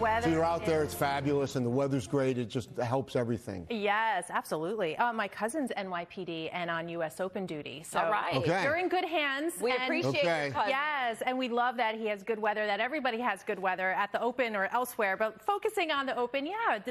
weather. So you're out there, it's fabulous, and the weather's great. It just helps everything. Yes, absolutely. My cousin's NYPD and on U.S. Open duty. So all right. Okay. you're in good hands. We appreciate your cousin. Yes, and we love that he has good weather, that everybody has good weather at the Open or elsewhere. But focusing on the Open,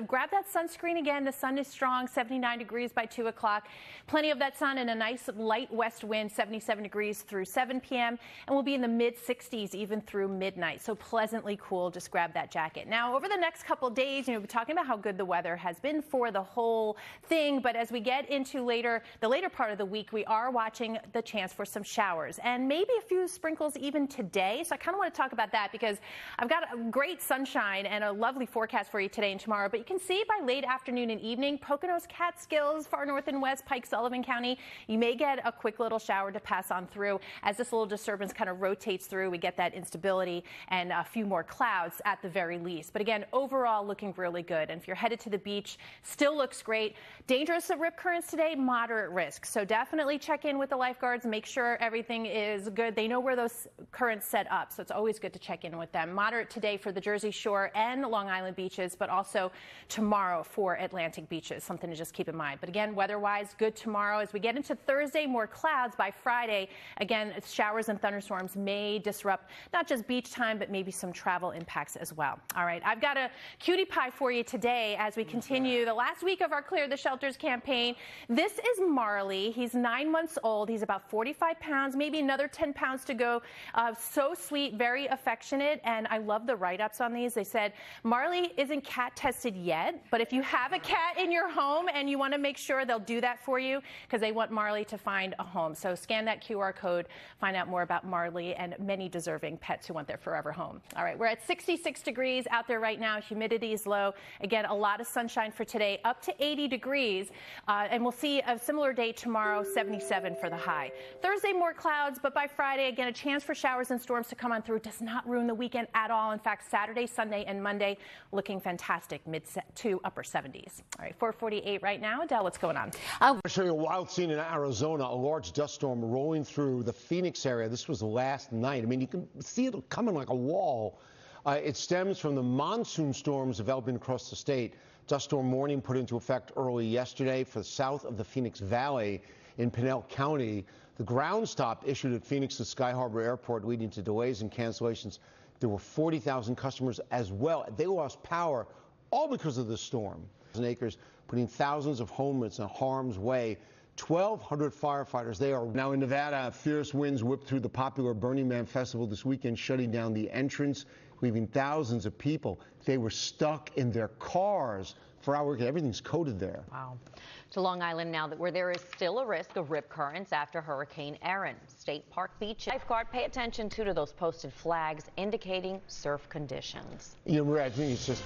grab that sunscreen again. The sun is strong, 79 degrees by 2 o'clock. Plenty of that sun and a nice light west wind, 77 degrees through 7 p.m. And we'll be in the mid-60s even through midnight. So pleasantly cool. Just grab that jacket. Now, over the next couple days, we're talking about how good the weather has been for the whole thing. But as we get into the later part of the week, we are watching the chance for some showers and maybe a few sprinkles even today. So I kind of want to talk about that because I've got a great sunshine and a lovely forecast for you today and tomorrow. But you can see by late afternoon and evening, Poconos, Catskills, far north and west, Pike, Sullivan County, you may get a quick little shower to pass on through. As this little disturbance kind of rotates through, we get that instability and a few more clouds at the very least. But again, overall looking really good. And if you're headed to the beach, still looks great. Dangerous rip currents today, moderate risk. So definitely check in with the lifeguards, make sure everything is good. They know where those currents set up, so it's always good to check in with them. Moderate today for the Jersey Shore and Long Island beaches, but also tomorrow for Atlantic beaches, something to just keep in mind. But again, weather-wise, good tomorrow. As we get into Thursday, more clouds. By Friday, again, showers and thunderstorms may disrupt not just beach time, but maybe some travel impacts as well. All right, I've got a cutie pie for you today as we continue the last week of our Clear the Shelters campaign. This is Marley. He's 9 months old. He's about 45 pounds, maybe another 10 pounds to go. So sweet, very affectionate, and I love the write-ups on these. They said, Marley isn't cat tested yet, but if you have a cat in your home and you want to make sure, they'll do that for you because they want Marley to find a home. So scan that QR code, find out more about Marley and many deserving pets who want their forever home. All right, we're at 66 degrees out there right now. Humidity is low. Again, a lot of sunshine for today, up to 80 degrees, and we'll see a similar day tomorrow, 77 for the high. Thursday, more clouds, but by Friday, again, a chance for showers and storms to come on through. Does not ruin the weekend at all. In fact, Saturday, Sunday, and Monday looking fantastic, mid to upper 70s. All right, 4:48 right now. Adele, what's going on? I'm going to show you a wild scene in Arizona, a large dust storm rolling through the Phoenix area. This was last night. I mean, you can see it coming like a wall. It stems from the monsoon storms developing across the state. Dust storm warning put into effect early yesterday for the south of the Phoenix Valley in Pinell County. The ground stop issued at Phoenix's Sky Harbor Airport, leading to delays and cancellations. There were 40,000 customers as well. They lost power all because of the storm. Acres, putting thousands of homes in harm's way. 1,200 firefighters. They are now in Nevada. Fierce winds whipped through the popular Burning Man festival this weekend, shutting down the entrance, leaving thousands of people. They were stuck in their cars for hours. Everything's coated there. Wow. To Long Island now, where there is still a risk of rip currents after Hurricane Erin. State Park Beach lifeguard, pay attention to those posted flags indicating surf conditions. You know, Maria, I think it's just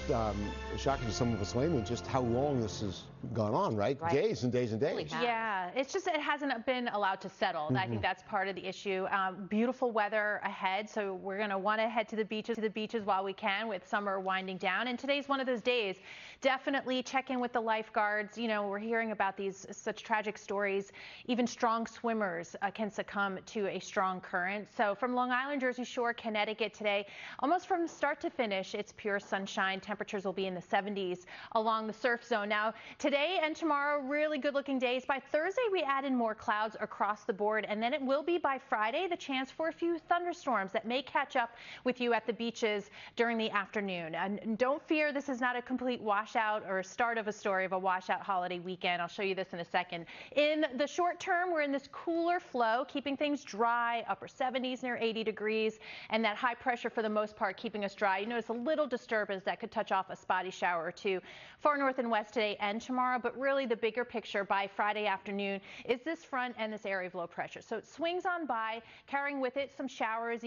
shocking to some of us laymen just how long this has gone on, right? Days and days and days. Yeah, it's just it hasn't been allowed to settle. I think that's part of the issue. Beautiful weather ahead, so we're going to want to head to the beaches while we can, with summer winding down. And today's one of those days. Definitely check in with the lifeguards. You know, we're hearing about these such tragic stories. Even strong swimmers can succumb to a strong current. So from Long Island, Jersey Shore, Connecticut today, almost from start to finish, it's pure sunshine. Temperatures will be in the 70s along the surf zone. Now, today and tomorrow, really good looking days. By Thursday, we add in more clouds across the board. And then it will be by Friday the chance for a few thunderstorms that may catch up with you at the beaches during the afternoon. And don't fear, this is not a complete washout or start of a story of a washout holiday weekend. I'll show you this in a second. In the short term, we're in this cooler flow, keeping things dry, upper 70s near 80 degrees, and that high pressure for the most part keeping us dry. You notice a little disturbance that could touch off a spotty shower or two far north and west today and tomorrow, but really the bigger picture by Friday afternoon is this front and this area of low pressure. So it swings on by, carrying with it some showers.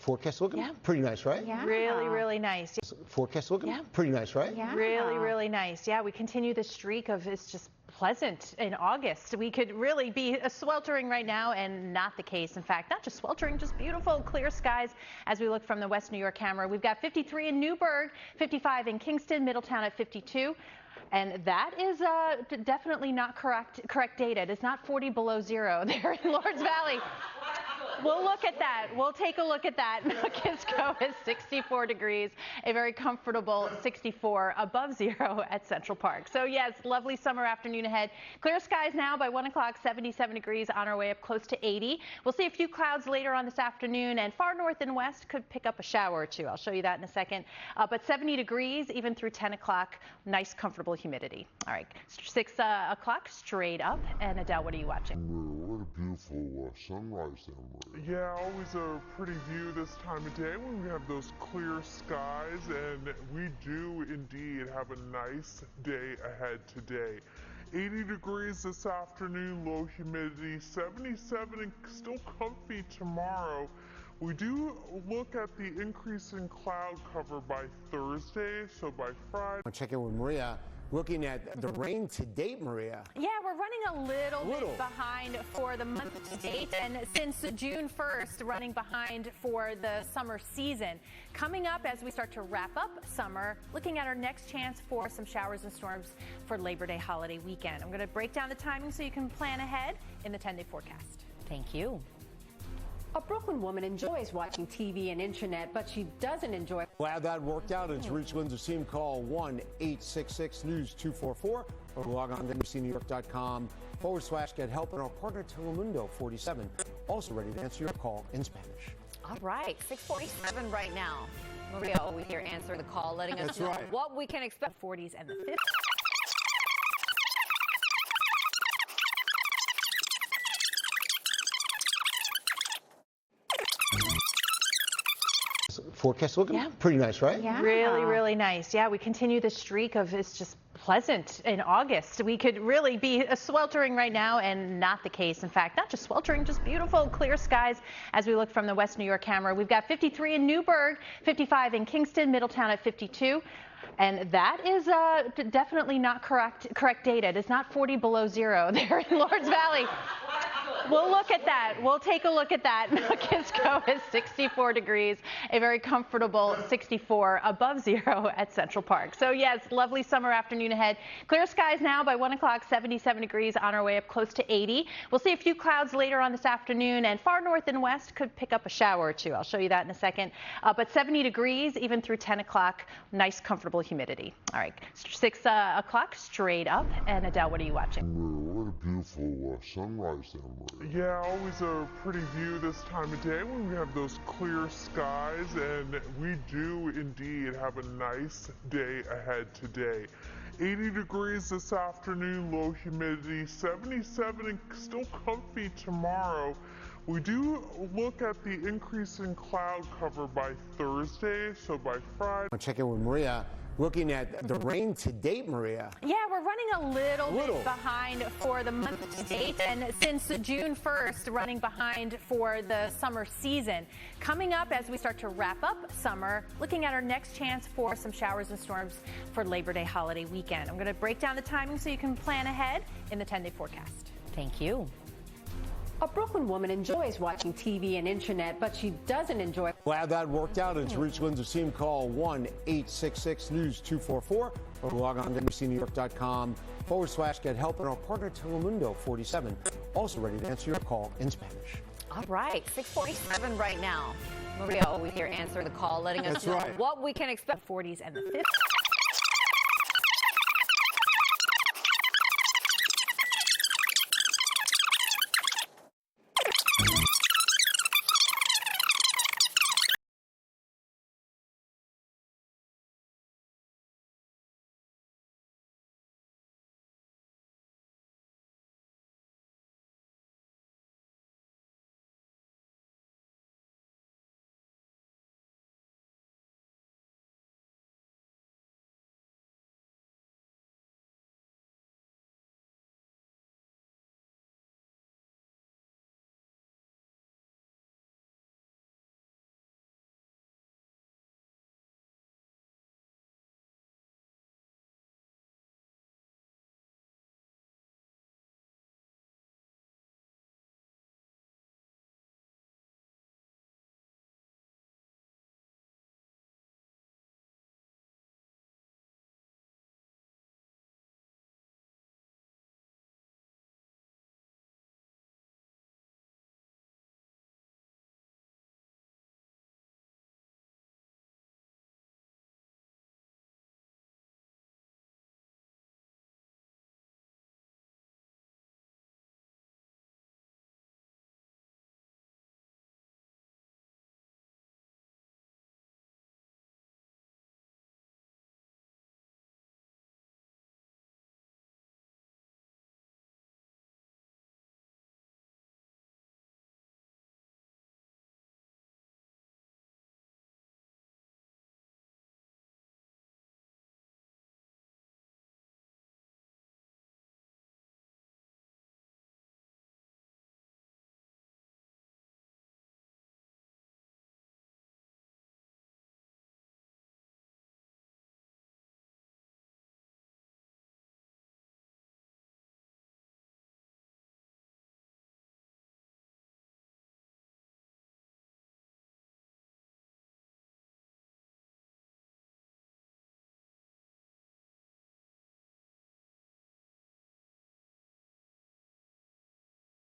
Forecast looking pretty nice, right? Yeah. Really, really nice. Forecast looking pretty nice, right? Yeah. Really, really nice. Yeah, we continue the streak of it's just pleasant in August. We could really be sweltering right now, and not the case. In fact, not just sweltering, just beautiful clear skies as we look from the West New York camera. We've got 53 in Newburgh, 55 in Kingston, Middletown at 52. And that is definitely not correct data. It is not 40 below zero there in Lords Valley. We'll look at that. We'll take a look at that. Kisco is 64 degrees, a very comfortable 64 above zero at Central Park. So yes, lovely summer afternoon ahead. Clear skies now by 1 o'clock, 77 degrees on our way up close to 80. We'll see a few clouds later on this afternoon, and far north and west could pick up a shower or two. I'll show you that in a second. But 70 degrees even through 10 o'clock. Nice, comfortable humidity. All right, 6 o'clock straight up. And Adele, what are you watching? What a beautiful sunrise down there. Yeah, always a pretty view this time of day when we have those clear skies, and we do indeed have a nice day ahead today. 80 degrees this afternoon, low humidity, 77 and still comfy tomorrow. We do look at the increase in cloud cover by Thursday, so by Friday. I'll check in with Maria. Looking at the rain to date, Maria. Yeah, we're running a little bit behind for the month to date, and since June 1st, running behind for the summer season. Coming up as we start to wrap up summer, looking at our next chance for some showers and storms for Labor Day holiday weekend. I'm going to break down the timing so you can plan ahead in the 10-day forecast. Thank you. A Brooklyn woman enjoys watching TV and internet, but she doesn't enjoy. Glad that worked out. And to reach Lynn's team, call 1-866-NEWS-244 or log on to NBCNewYork.com/get help. And our partner Telemundo 47 also ready to answer your call in Spanish. All right, 6:47 right now. Maria always here answering the call, letting us know what we can expect. 40s and the 50s. Forecast looking pretty nice, right? Yeah. Really, really nice. Yeah, we continue the streak of it's just pleasant in August. We could really be sweltering right now, and not the case. In fact, not just sweltering, just beautiful clear skies as we look from the West New York camera. We've got 53 in Newburgh, 55 in Kingston, Middletown at 52. And that is definitely not correct data. It is not 40 below zero there in Lords Valley. We'll look at that. We'll take a look at that. Kisco is 64 degrees, a very comfortable 64 above zero at Central Park. So yes, lovely summer afternoon ahead. Clear skies now by 1 o'clock, 77 degrees on our way up close to 80. We'll see a few clouds later on this afternoon, and far north and west could pick up a shower or two. I'll show you that in a second. But 70 degrees even through 10 o'clock. Nice, comfortable humidity. All right, 6 o'clock straight up. And Adele, what are you watching? What a beautiful sunrise down there. Yeah, always a pretty view this time of day when we have those clear skies, and we do indeed have a nice day ahead today. 80 degrees this afternoon, low humidity, 77 and still comfy tomorrow. We do look at the increase in cloud cover by Thursday, so by Friday. I'll check in with Maria. Looking at the rain to date, Maria. Yeah, we're running a little bit behind for the month to date, and since June 1st, running behind for the summer season. Coming up as we start to wrap up summer, looking at our next chance for some showers and storms for Labor Day holiday weekend. I'm going to break down the timing so you can plan ahead in the 10-day forecast. Thank you. A Brooklyn woman enjoys watching TV and internet, but she doesn't enjoy. Glad that worked out. And to reach Lynn's team, call 1-866-NEWS-244 or log on to NBCNewYork.com/get help. And our partner Telemundo 47 also ready to answer your call in Spanish. All right, 6:47 right now. Maria always here answering the call, letting us know what we can expect. 40s and the 50s.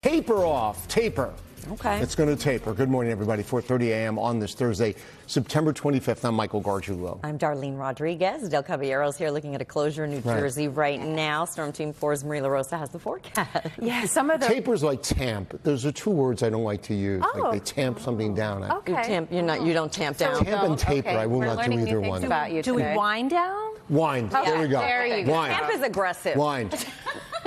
Taper off. Taper. Okay. It's going to taper. Good morning, everybody. 4:30 a.m. on this Thursday, September 25th. I'm Michael Gargiulo. I'm Darlene Rodriguez. Del Caballero's here looking at a closure in New Jersey right now. Storm Team 4's Marie LaRosa has the forecast. Yeah, some of the Taper's like tamp. Those are two words I don't like to use. Oh. Like they tamp something down. Okay. You don't tamp down. Tamp and taper. Okay. I will not do either one. Do we wind down? Wind. There we go. There you go. Wind. Tamp is aggressive. Wind.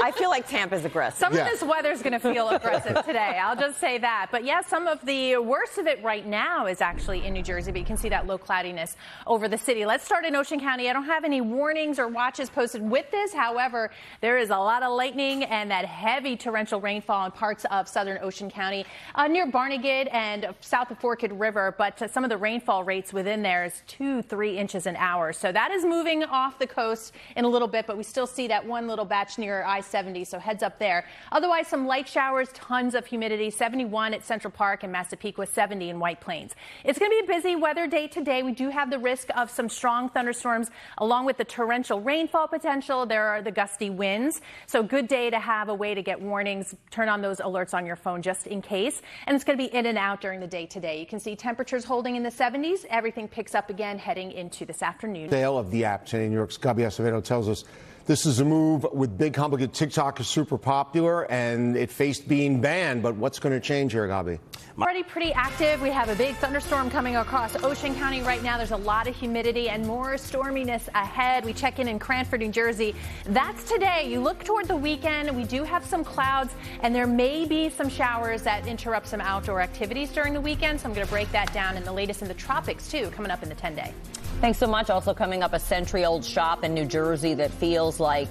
I feel like Tampa is aggressive. Some of this weather's going to feel aggressive today. I'll just say that. But yeah, some of the worst of it right now is actually in New Jersey, but you can see that low cloudiness over the city. Let's start in Ocean County. I don't have any warnings or watches posted with this. However, there is a lot of lightning and that heavy torrential rainfall in parts of southern Ocean County near Barnegat and south of Forked River. But some of the rainfall rates within there is 2-3 inches an hour. So that is moving off the coast in a little bit, but we still see that one little batch near I-70, so heads up there. Otherwise, some light showers, tons of humidity, 71 at Central Park and Massapequa, 70 in White Plains. It's going to be a busy weather day today. We do have the risk of some strong thunderstorms along with the torrential rainfall potential. There are the gusty winds. So good day to have a way to get warnings. Turn on those alerts on your phone just in case. And it's going to be in and out during the day today. You can see temperatures holding in the 70s. Everything picks up again heading into this afternoon. Sale of the app today in New York's Gabi Acevedo tells us this is a move with big, complicated. TikTok is super popular, and it faced being banned. But what's going to change here, Gabi? Already pretty active. We have a big thunderstorm coming across Ocean County right now. There's a lot of humidity and more storminess ahead. We check in Cranford, New Jersey. That's today. You look toward the weekend. We do have some clouds, and there may be some showers that interrupt some outdoor activities during the weekend. So I'm going to break that down in the latest in the tropics, too, coming up in the 10-day. Thanks so much. Also coming up, a century-old shop in New Jersey that feels like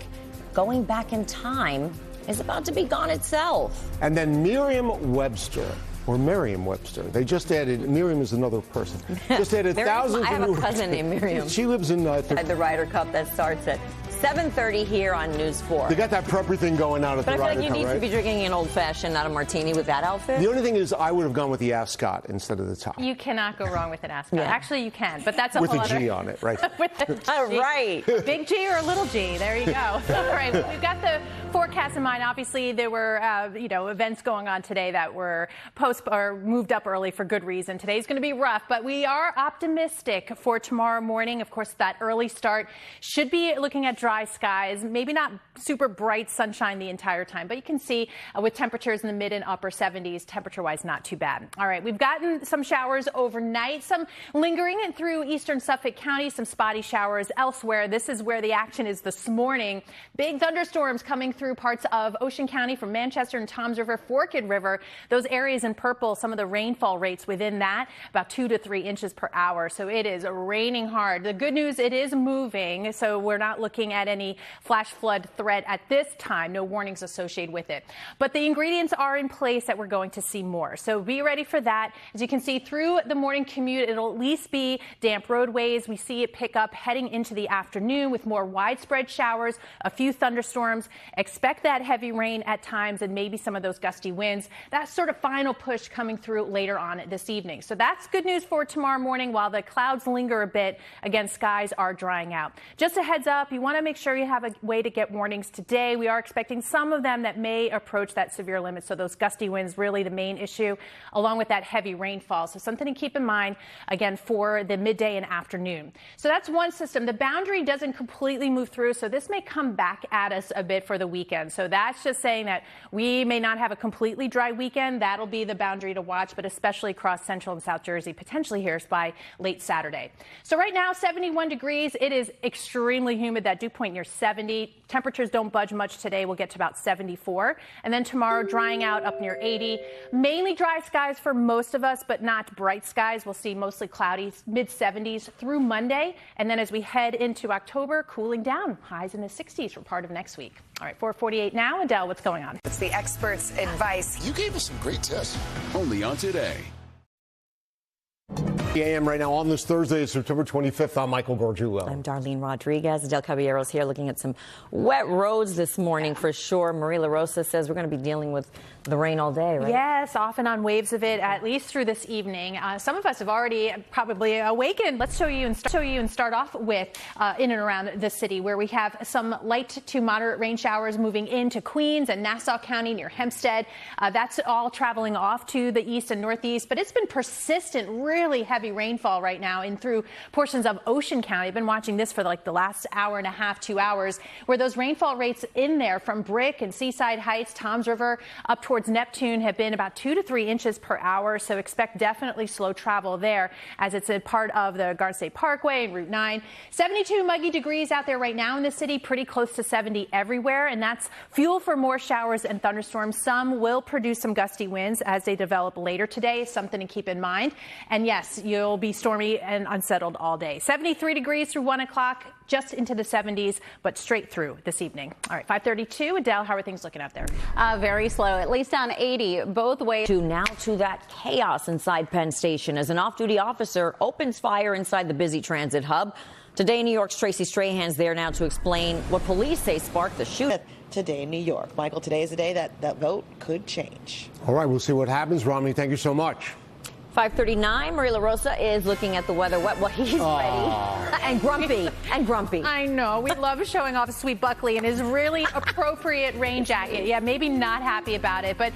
going back in time is about to be gone itself. And then Merriam-Webster. Or Merriam-Webster. They just added, Miriam is another person. Just added thousands of new I have a cousin named Miriam. She lives in the Ryder Cup that starts at 7:30 here on News 4. They got that prepper thing going out at the Ryder Cup, But I feel like you need to be drinking an old-fashioned, not a martini with that outfit. The only thing is I would have gone with the ascot instead of the top. You cannot go wrong with an ascot. Actually, you can, but that's a with whole a other... G on it, right? With a G. Right. Big G or little G. There you go. All right. Well, we've got the forecast in mind. Obviously, there were, events going on today that were moved up early for good reason. Today's going to be rough, but we are optimistic for tomorrow morning. Of course, that early start should be looking at dry skies. Maybe not super bright sunshine the entire time, but you can see with temperatures in the mid and upper 70s, temperature-wise, not too bad. All right, we've gotten some showers overnight, some lingering through eastern Suffolk County, some spotty showers elsewhere. This is where the action is this morning. Big thunderstorms coming through parts of Ocean County from Manchester and Toms River, Forked River. Those areas in purple, some of the rainfall rates within that, about 2 to 3 inches per hour. So it is raining hard. The good news, it is moving, so we're not looking at any flash flood threat at this time. No warnings associated with it. But the ingredients are in place that we're going to see more. So be ready for that. As you can see through the morning commute, it'll at least be damp roadways. We see it pick up heading into the afternoon with more widespread showers, a few thunderstorms. Expect that heavy rain at times and maybe some of those gusty winds. That sort of final push coming through later on this evening. So that's good news for tomorrow morning. While the clouds linger a bit, again, skies are drying out. Just a heads up, you want to make sure you have a way to get warnings today. We are expecting some of them that may approach that severe limit. So those gusty winds really the main issue, along with that heavy rainfall. So something to keep in mind, again, for the midday and afternoon. So that's one system. The boundary doesn't completely move through, so this may come back at us a bit for the weekend. So that's just saying that we may not have a completely dry weekend. That'll be the boundary to watch, but especially across central and South Jersey, potentially here by late Saturday. So right now, 71 degrees. It is extremely humid. That dew point near 70. Temperatures don't budge much today. We'll get to about 74. And then tomorrow, drying out up near 80. Mainly dry skies for most of us, but not bright skies. We'll see mostly cloudy, mid-70s through Monday. And then as we head into October, cooling down. Highs in the 60s for part of next week. All right, 4:48 now. Adele, what's going on? It's the experts' advice. You gave us some great tips. Only on Today. AM right now on this Thursday, September 25th. I'm Michael Gargiulo. I'm Darlene Rodriguez. Del Caballero's here looking at some wet roads this morning for sure. Marie LaRosa says we're going to be dealing with the rain all day, right? Yes, off and on waves of it, at least through this evening. Some of us have already probably awakened. Let's show you and start off with in and around the city, where we have some light to moderate rain showers moving into Queens and Nassau County near Hempstead. That's all traveling off to the east and northeast, but it's been persistent, really heavy rainfall right now in through portions of Ocean County. I've been watching this for like the last hour and a half, 2 hours, where those rainfall rates in there from Brick and Seaside Heights, Toms River, up towards Neptune have been about 2 to 3 inches per hour. So expect definitely slow travel there, as it's a part of the Garden State Parkway and Route 9. 72 muggy degrees out there right now in the city, pretty close to 70 everywhere. And that's fuel for more showers and thunderstorms. Some will produce some gusty winds as they develop later today. Something to keep in mind. And yes, you'll be stormy and unsettled all day. 73 degrees through 1 o'clock, just into the 70s, but straight through this evening. All right, 5:32. Adele, how are things looking out there? Very slow, at least on 80 both ways. Now to that chaos inside Penn Station as an off-duty officer opens fire inside the busy transit hub. Today, New York's Tracy Strahan's there now to explain what police say sparked the shooting. Today in New York. Michael, today is the day that vote could change. All right, we'll see what happens. Romney, thank you so much. 5:39. Marie LaRosa is looking at the weather. Well, he's ready and grumpy. I know. We love showing off Sweet Buckley and his really appropriate rain jacket. Yeah, maybe not happy about it, but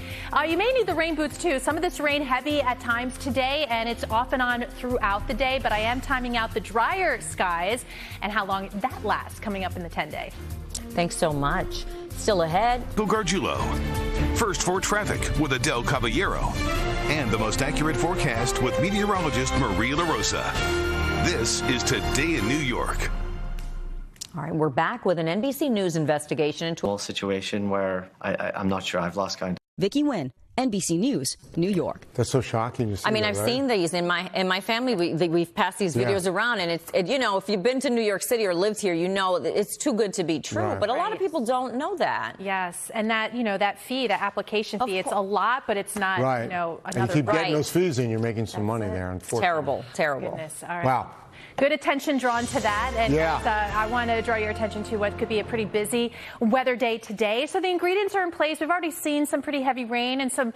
you may need the rain boots too. Some of this rain heavy at times today, and it's off and on throughout the day, but I am timing out the drier skies and how long that lasts coming up in the 10-day. Thanks so much. Still ahead. Gargiulo. First for traffic with Adele Caballero. And the most accurate forecast with meteorologist Marie LaRosa. This is Today in New York. All right, we're back with an NBC News investigation into a situation where I'm not sure. I've lost count. Vicki Nguyen, NBC News, New York. That's so shocking to see. I mean, I've seen these in my family. We've passed these videos around, and it's you know, if you've been to New York City or lived here, you know it's too good to be true. Right. But a lot of people don't know that. Yes, and that that fee, that application fee, it's a lot, but it's not another. And you keep getting those fees, and you're making some money there. Unfortunately, terrible. Goodness. All right. Wow. Good attention drawn to that, and I want to draw your attention to what could be a pretty busy weather day today. So the ingredients are in place. We've already seen some pretty heavy rain and some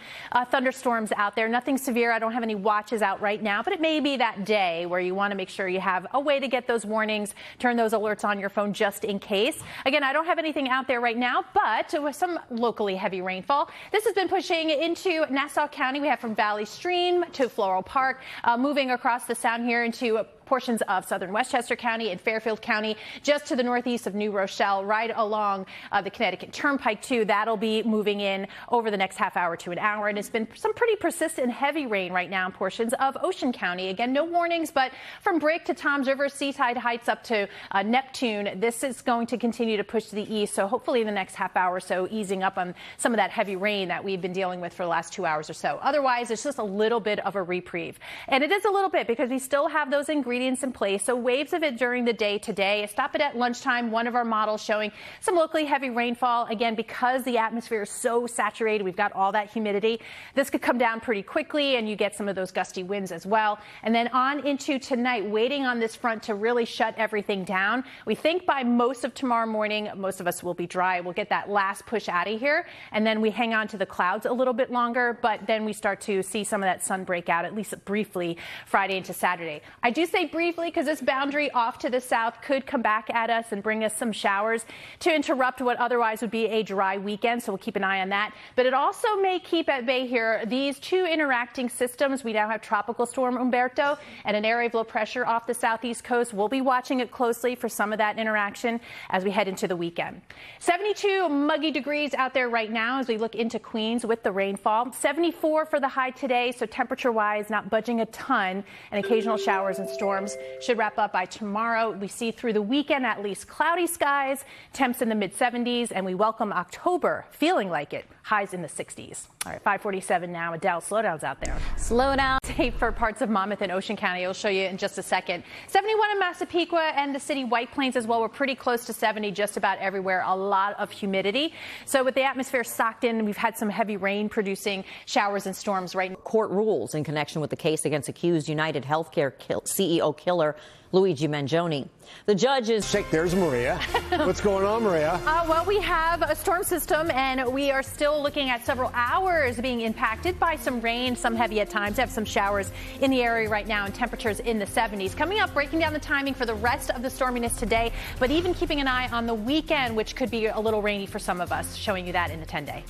thunderstorms out there. Nothing severe. I don't have any watches out right now, but it may be that day where you want to make sure you have a way to get those warnings, turn those alerts on your phone just in case. Again, I don't have anything out there right now, but with some locally heavy rainfall. This has been pushing into Nassau County. We have from Valley Stream to Floral Park, moving across the sound here into portions of southern Westchester County and Fairfield County, just to the northeast of New Rochelle, right along the Connecticut Turnpike, too. That'll be moving in over the next half hour to an hour. And it's been some pretty persistent heavy rain right now in portions of Ocean County. Again, no warnings, but from Brick to Toms River, Seaside Heights up to Neptune, this is going to continue to push to the east. So hopefully in the next half hour or so, easing up on some of that heavy rain that we've been dealing with for the last 2 hours or so. Otherwise, it's just a little bit of a reprieve. And it is a little bit because we still have those ingredients in place. So waves of it during the day today. Stop it at lunchtime. One of our models showing some locally heavy rainfall. Again, because the atmosphere is so saturated, we've got all that humidity. This could come down pretty quickly, and you get some of those gusty winds as well. And then on into tonight, waiting on this front to really shut everything down. We think by most of tomorrow morning, most of us will be dry. We'll get that last push out of here, and then we hang on to the clouds a little bit longer, but then we start to see some of that sun break out, at least briefly, Friday into Saturday. I do say briefly because this boundary off to the south could come back at us and bring us some showers to interrupt what otherwise would be a dry weekend, so we'll keep an eye on that. But it also may keep at bay here these two interacting systems. We now have Tropical Storm Umberto and an area of low pressure off the southeast coast. We'll be watching it closely for some of that interaction as we head into the weekend. 72 muggy degrees out there right now as we look into Queens with the rainfall. 74 for the high today, so temperature-wise not budging a ton, and occasional showers and storms storms should wrap up by tomorrow. We see through the weekend at least cloudy skies, temps in the mid-70s, and we welcome October feeling like it, highs in the 60s. All right, 5:47 now. Adele, slowdowns out there. Slow down. For parts of Monmouth and Ocean County, I'll show you in just a second. 71 in Massapequa and the city White Plains as well. We're pretty close to 70 just about everywhere. A lot of humidity. So with the atmosphere socked in, we've had some heavy rain producing showers and storms right now. Court rules in connection with the case against accused United Healthcare CEO killer Luigi Mangione. The judge is... There's Maria. What's going on, Maria? Well, we have a storm system, and we are still looking at several hours being impacted by some rain, some heavy at times. We have some showers in the area right now and temperatures in the 70s. Coming up, breaking down the timing for the rest of the storminess today, but even keeping an eye on the weekend, which could be a little rainy for some of us, showing you that in the 10-day.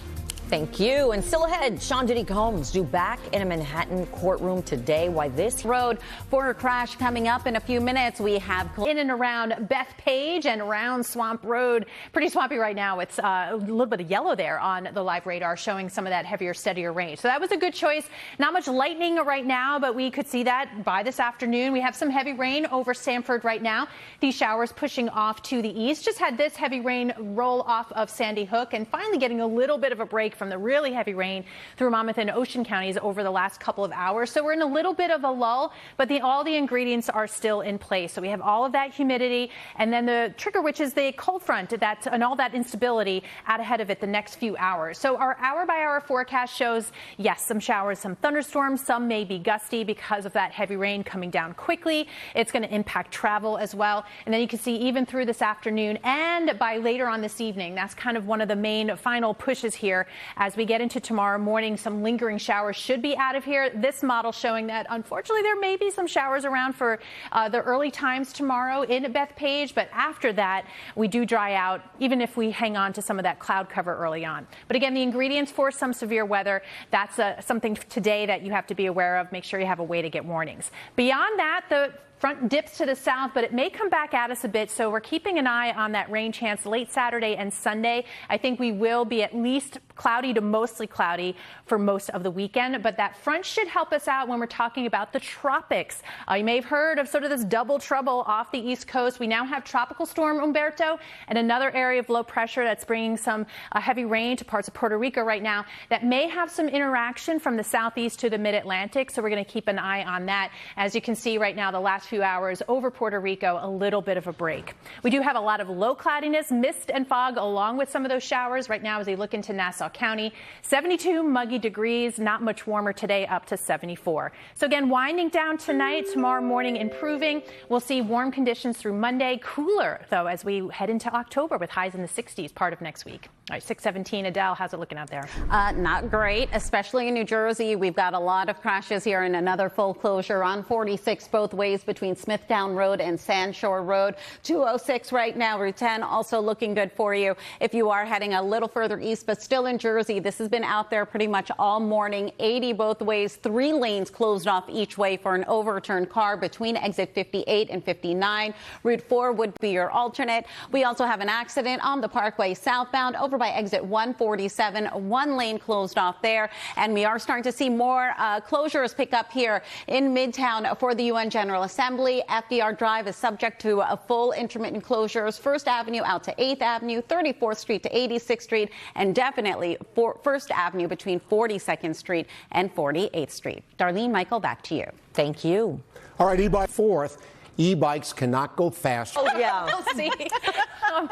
Thank you. And still ahead, Sean Diddy Combs due back in a Manhattan courtroom today. Why this road for a crash coming up in a few minutes. We have in and around Bethpage and around Swamp Road. Pretty swampy right now. It's a little bit of yellow there on the live radar, showing some of that heavier, steadier rain. So that was a good choice. Not much lightning right now, but we could see that by this afternoon. We have some heavy rain over Sanford right now. These showers pushing off to the east. Just had this heavy rain roll off of Sandy Hook and finally getting a little bit of a break from the really heavy rain through Monmouth and Ocean counties over the last couple of hours. So we're in a little bit of a lull, but all the ingredients are still in place. So we have all of that humidity and then the trigger, which is the cold front and all that instability out ahead of it the next few hours. So our hour-by-hour forecast shows, yes, some showers, some thunderstorms, some may be gusty because of that heavy rain coming down quickly. It's going to impact travel as well. And then you can see even through this afternoon and by later on this evening, that's kind of one of the main final pushes here. As we get into tomorrow morning, some lingering showers should be out of here. This model showing that, unfortunately, there may be some showers around for the early times tomorrow in Bethpage. But after that, we do dry out, even if we hang on to some of that cloud cover early on. But again, the ingredients for some severe weather, that's something today that you have to be aware of. Make sure you have a way to get warnings. Beyond that, the front dips to the south, but it may come back at us a bit, so we're keeping an eye on that rain chance late Saturday and Sunday. I think we will be at least cloudy to mostly cloudy for most of the weekend, but that front should help us out when we're talking about the tropics. You may have heard of sort of this double trouble off the East Coast. We now have Tropical Storm Umberto and another area of low pressure that's bringing some heavy rain to parts of Puerto Rico right now that may have some interaction from the southeast to the mid-Atlantic, so we're going to keep an eye on that. As you can see right now, the last few hours over Puerto Rico, a little bit of a break. We do have a lot of low cloudiness, mist and fog along with some of those showers right now as we look into Nassau County. 72 muggy degrees, not much warmer today, up to 74. So again, winding down tonight, tomorrow morning improving. We'll see warm conditions through Monday, cooler though as we head into October with highs in the 60s part of next week. All right, 617, Adele, how's it looking out there? Not great, especially in New Jersey. We've got a lot of crashes here and another full closure on 46 both ways between Smithtown Road and Sandshore Road. 206 right now, Route 10 also looking good for you if you are heading a little further east, but still in Jersey. This has been out there pretty much all morning. 80 both ways, 3 lanes closed off each way for an overturned car between exit 58 and 59. Route 4 would be your alternate. We also have an accident on the Parkway southbound over by exit 147, 1 lane closed off there. And we are starting to see more closures pick up here in Midtown for the UN General Assembly. FDR Drive is subject to a full intermittent closures. 1st Avenue out to 8th Avenue, 34th Street to 86th Street, and definitely 1st Avenue between 42nd Street and 48th Street. Darlene, Michael, back to you. Thank you. All right, by 4th. E-bikes cannot go fast. Oh, yeah. We'll see.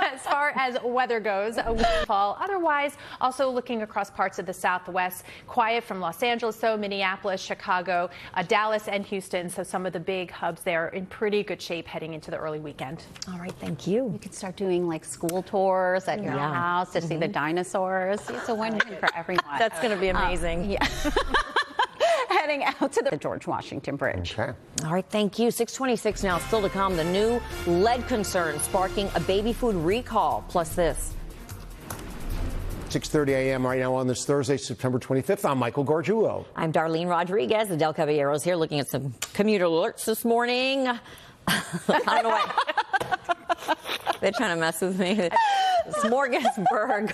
As far as weather goes, a fall. Otherwise, also looking across parts of the Southwest, quiet from Los Angeles, though, Minneapolis, Chicago, Dallas, and Houston. So some of the big hubs there in pretty good shape heading into the early weekend. All right, thank you. You could start doing like school tours at your house to see the dinosaurs. It's a win-win for everyone. That's going to be amazing. Yeah. Heading out to the George Washington Bridge. Okay. All right, thank you. 626 now, still to come. The new lead concern sparking a baby food recall. Plus this. 6:30 a.m. right now on this Thursday, September 25th. I'm Michael Gargiulo. I'm Darlene Rodriguez. Adele Caballero's here looking at some commuter alerts this morning. I don't know why. They're trying to mess with me. Smorgasburg.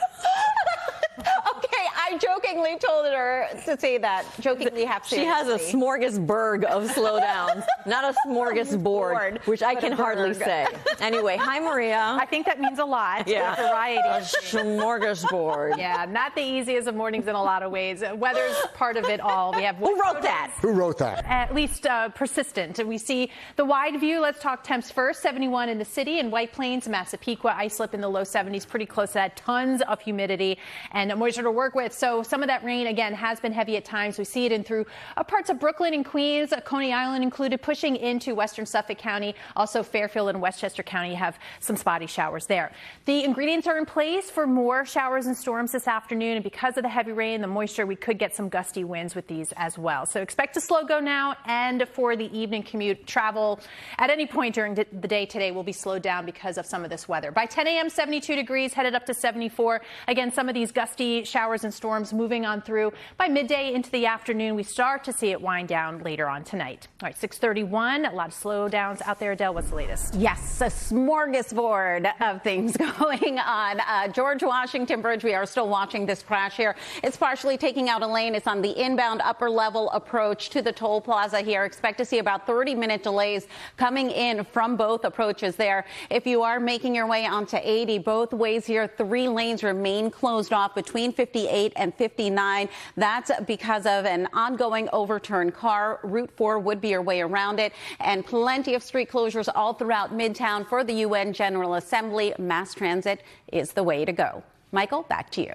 I jokingly told her to say that. Jokingly, half She seriously. has a smorgasbord of slowdowns, not a smorgasbord, which I can hardly say. Anyway, hi, Maria. I think that means a lot. Yeah. Variety. A smorgasbord. Yeah, not the easiest of mornings in a lot of ways. Weather's part of it all. We have Who wrote that? Who wrote that? At least persistent. We see the wide view. Let's talk temps first. 71 in the city and White Plains, Massapequa, Islip in the low 70s, pretty close to that. Tons of humidity and moisture to work with. So some of that rain, again, has been heavy at times. We see it in through parts of Brooklyn and Queens, Coney Island included, pushing into western Suffolk County. Also Fairfield and Westchester County have some spotty showers there. The ingredients are in place for more showers and storms this afternoon. And because of the heavy rain, the moisture, we could get some gusty winds with these as well. So expect a slow go now, and for the evening commute, travel at any point during the day today will be slowed down because of some of this weather. By 10 a.m., 72 degrees, headed up to 74. Again, some of these gusty showers and storms moving on through. By midday into the afternoon, we start to see it wind down later on tonight. All right, 6:31, a lot of slowdowns out there. Adele, what's the latest? Yes, a smorgasbord of things going on. George Washington Bridge, we are still watching this crash here. It's partially taking out a lane. It's on the inbound upper level approach to the toll plaza here. Expect to see about 30-minute delays coming in from both approaches there. If you are making your way onto 80, both ways here, 3 lanes remain closed off between 58 and 59. That's because of an ongoing overturned car. Route 4 would be your way around it, and plenty of street closures all throughout Midtown for the UN General Assembly. Mass transit is the way to go. Michael, back to you.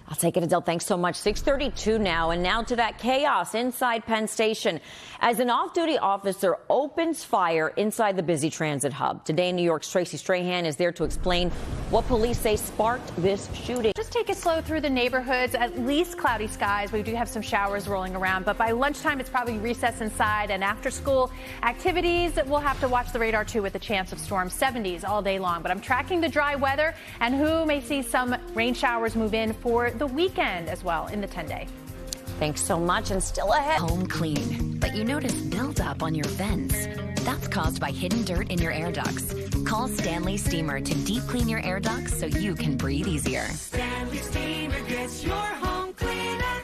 I'll take it, Adele. Thanks so much. 6:32 now, and now to that chaos inside Penn Station as an off-duty officer opens fire inside the busy transit hub. Today, New York's Tracy Strahan is there to explain what police say sparked this shooting. Just take it slow through the neighborhoods. At least cloudy skies. We do have some showers rolling around, but by lunchtime, it's probably recess inside, and after school activities, we'll have to watch the radar too with a chance of storms. 70s all day long, but I'm tracking the dry weather and who may see some rain showers move in for the weekend as well in the 10-day. Thanks so much, and still ahead. Home clean, but you notice buildup on your vents. That's caused by hidden dirt in your air ducts. Call Stanley Steamer to deep clean your air ducts so you can breathe easier. Stanley Steamer gets your home cleaner.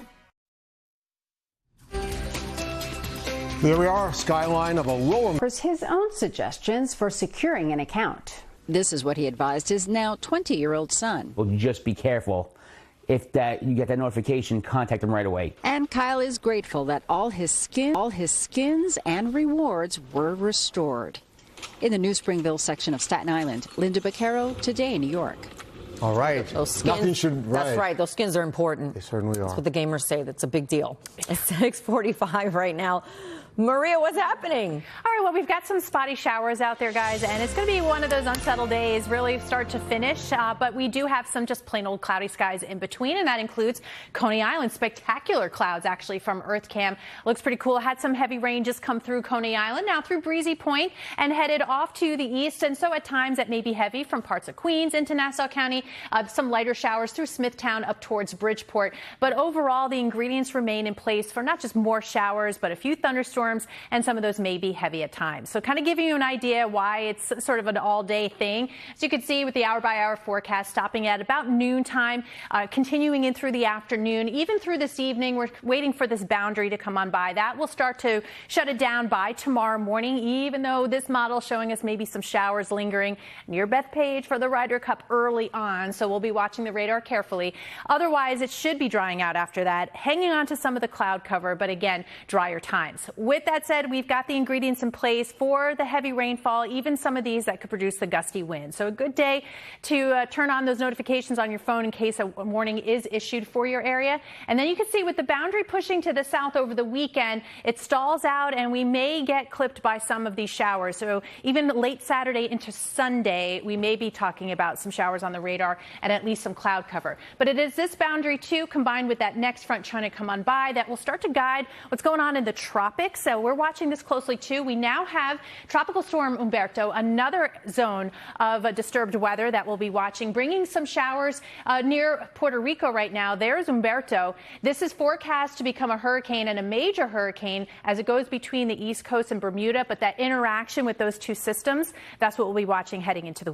There we are, skyline of a lower. His own suggestions for securing an account. This is what he advised his now 20-year-old son. Well, just be careful. If you get that notification, contact him right away. And Kyle is grateful that all his skins and rewards were restored. In the New Springville section of Staten Island, Linda Baccaro, Today, New York. All right. Those skins, nothing should. That's right. Those skins are important. They certainly are. That's what the gamers say. That's a big deal. It's 6:45 right now. Maria, what's happening? All right, well, we've got some spotty showers out there, guys, and it's going to be one of those unsettled days, really start to finish. But we do have some just plain old cloudy skies in between, and that includes Coney Island. Spectacular clouds, actually, from EarthCam. Looks pretty cool. Had some heavy rain just come through Coney Island, now through Breezy Point, and headed off to the east. And so at times that may be heavy from parts of Queens into Nassau County. Some lighter showers through Smithtown up towards Bridgeport. But overall, the ingredients remain in place for not just more showers, but a few thunderstorms. And some of those may be heavy at times. So kind of giving you an idea why it's sort of an all-day thing. As you can see with the hour-by-hour forecast stopping at about noontime, continuing in through the afternoon, even through this evening. We're waiting for this boundary to come on by. That will start to shut it down by tomorrow morning, even though this model is showing us maybe some showers lingering near Bethpage for the Ryder Cup early on. So we'll be watching the radar carefully. Otherwise, it should be drying out after that, hanging on to some of the cloud cover, but again, drier times. With that said, we've got the ingredients in place for the heavy rainfall, even some of these that could produce the gusty wind. So a good day to turn on those notifications on your phone in case a warning is issued for your area. And then you can see with the boundary pushing to the south over the weekend, it stalls out and we may get clipped by some of these showers. So even late Saturday into Sunday, we may be talking about some showers on the radar and at least some cloud cover. But it is this boundary too, combined with that next front trying to come on by, that will start to guide what's going on in the tropics. So we're watching this closely too. We now have Tropical Storm Umberto, another zone of disturbed weather that we'll be watching, bringing some showers near Puerto Rico right now. There's Umberto. This is forecast to become a hurricane and a major hurricane as it goes between the East Coast and Bermuda. But that interaction with those two systems, that's what we'll be watching heading into the